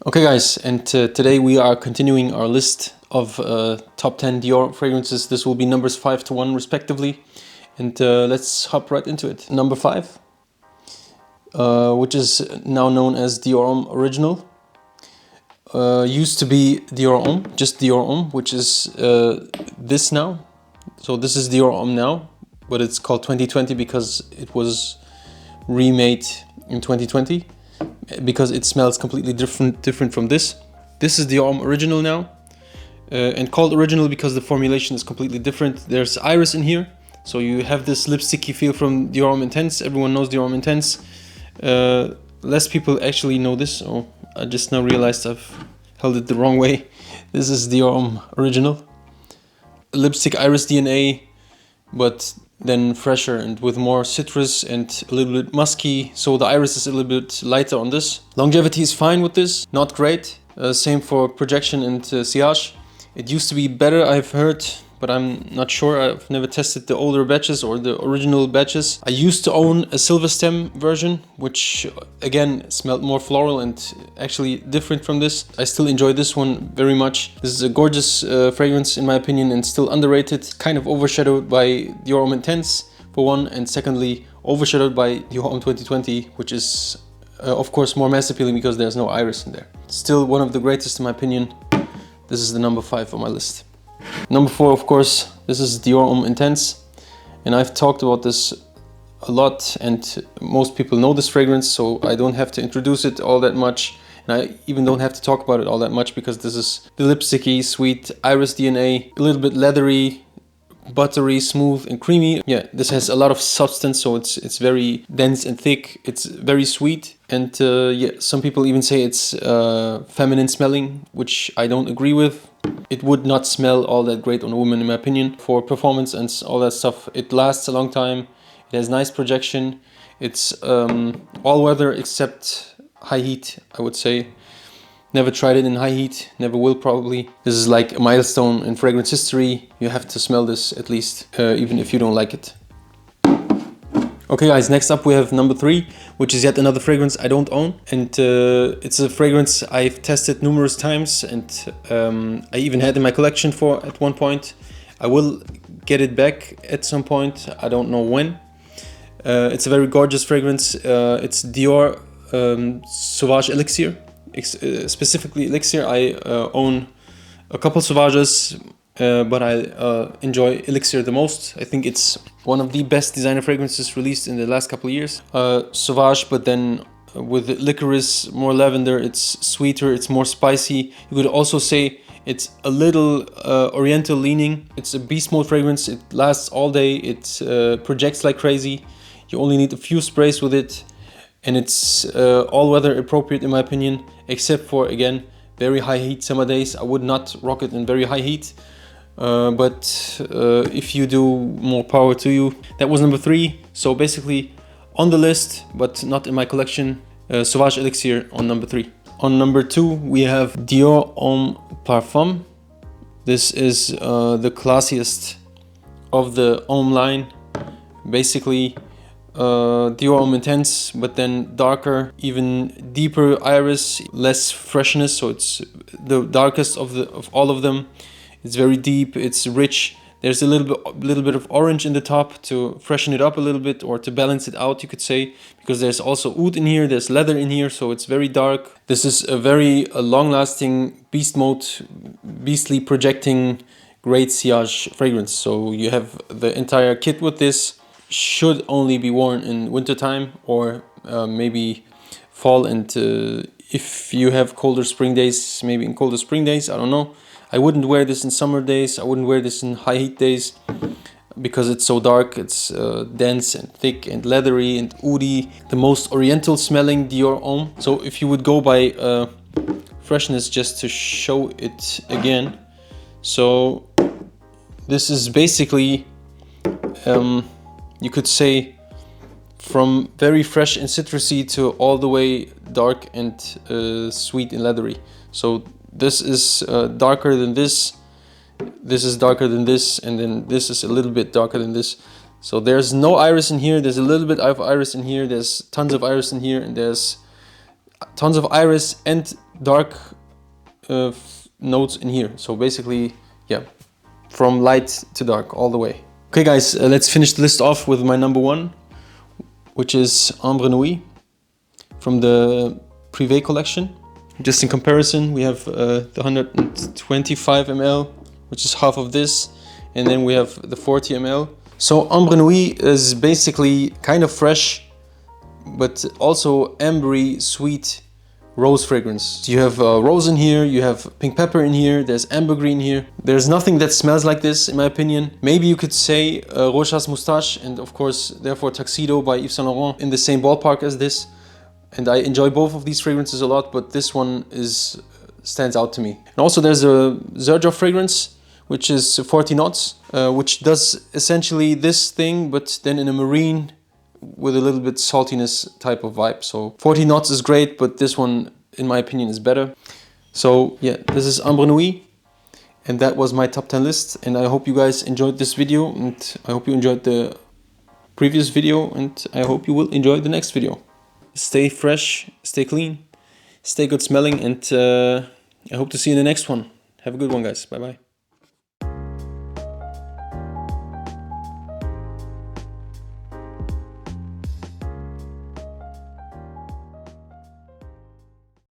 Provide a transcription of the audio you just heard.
Okay guys, and today we are continuing our list of top 10 Dior fragrances. This will be numbers 5 to 1 respectively. And let's hop right into it. Number 5, which is now known as Dior Homme Original. Used to be Dior Homme, just Dior Homme, which is this now. So this is Dior Homme now, but it's called 2020 because it was remade in 2020. Because it smells completely different from this. This is the Dior Homme Original now, and called Original because the formulation is completely different. There's iris in here, so you have this lipsticky feel from Dior Homme Intense. Everyone knows Dior Homme Intense. Less people actually know this. Oh, I just now realized I've held it the wrong way. This is Dior Homme Original. Lipstick iris DNA, but then fresher and with more citrus and a little bit musky, so the iris is a little bit lighter on this. Longevity is fine with this, not great. Same for projection and sillage. It used to be better, I've heard, but I'm not sure. I've never tested the older batches or the original batches. I used to own a silver stem version, which again smelled more floral and actually different from this. I still enjoy this one very much. This is a gorgeous fragrance in my opinion and still underrated. Kind of overshadowed by Dior Homme Intense for one, and secondly overshadowed by Dior Homme 2020, which is of course more mass appealing because there's no iris in there. Still one of the greatest in my opinion. This is the number 5 on my list. Number 4, of course, this is Dior Homme Intense, and I've talked about this a lot and most people know this fragrance, so I don't have to introduce it all that much, and I even don't have to talk about it all that much because this is the lipsticky, sweet iris DNA, a little bit leathery, buttery, smooth and creamy. Yeah, this has a lot of substance, so it's very dense and thick. It's very sweet, and yeah, some people even say it's feminine smelling, which I don't agree with. It would not smell all that great on a woman in my opinion. For performance and all that stuff, it lasts a long time. It has nice projection. It's all weather except high heat, I would say. Never tried it in high heat, never will probably. This is like a milestone in fragrance history. You have to smell this at least, even if you don't like it. Okay guys, next up we have number 3, which is yet another fragrance I don't own. And it's a fragrance I've tested numerous times and I even had in my collection for at one point. I will get it back at some point, I don't know when. It's a very gorgeous fragrance. It's Dior Sauvage Elixir. Specifically Elixir. I own a couple Sauvages, but I enjoy Elixir the most. I think it's one of the best designer fragrances released in the last couple of years. Sauvage, but then with licorice, more lavender, it's sweeter, it's more spicy. You could also say it's a little oriental leaning. It's a beast mode fragrance, it lasts all day, it projects like crazy. You only need a few sprays with it. And it's all weather appropriate in my opinion, except for, again, very high heat summer days. I would not rock it in very high heat, but if you do, more power to you. That was number 3, so basically on the list, but not in my collection, Sauvage Elixir on number 3. On number 2 we have Dior Homme Parfum. This is the classiest of the Homme line, basically. Dior Homme Intense, but then darker, even deeper iris, less freshness, so it's the darkest of all of them. It's very deep, it's rich. There's a little bit of orange in the top to freshen it up a little bit, or to balance it out, you could say, because there's also oud in here, there's leather in here, so it's very dark. This is a very long-lasting beast mode, beastly projecting, great sillage fragrance. So you have the entire kit with this. Should only be worn in winter time or maybe fall, and if you have colder spring days, maybe in colder spring days, I don't know. I wouldn't wear this in summer days, I wouldn't wear this in high heat days because it's so dark. It's dense and thick and leathery and oudy, the most oriental smelling Dior Homme. So if you would go by freshness, just to show it again, so this is basically you could say from very fresh and citrusy to all the way dark and sweet and leathery. So this is darker than this, this is darker than this, and then this is a little bit darker than this. So there's no iris in here, there's a little bit of iris in here, there's tons of iris in here, and there's tons of iris and dark notes in here. So basically, yeah, from light to dark all the way. Okay guys, let's finish the list off with my number 1, which is Ambre Nuit from the Privé collection. Just in comparison, we have the 125 ml, which is half of this, and then we have the 40 ml. So Ambre Nuit is basically kind of fresh, but also ambery, sweet rose fragrance. You have rose in here, you have pink pepper in here, there's ambergris in here. There's nothing that smells like this, in my opinion. Maybe you could say Rochas Moustache, and of course, therefore Tuxedo by Yves Saint Laurent in the same ballpark as this. And I enjoy both of these fragrances a lot, but this one stands out to me. And also there's a Xerjoff fragrance, which is 40 knots, which does essentially this thing, but then in a marine with a little bit saltiness type of vibe. So 40 knots is great, but this one, in my opinion, is better. So yeah, this is Ambre Nuit, and that was my top 10 list. And I hope you guys enjoyed this video, and I hope you enjoyed the previous video, and I hope you will enjoy the next video. Stay fresh, stay clean, stay good smelling, and I hope to see you in the next one. Have a good one, guys. Bye bye.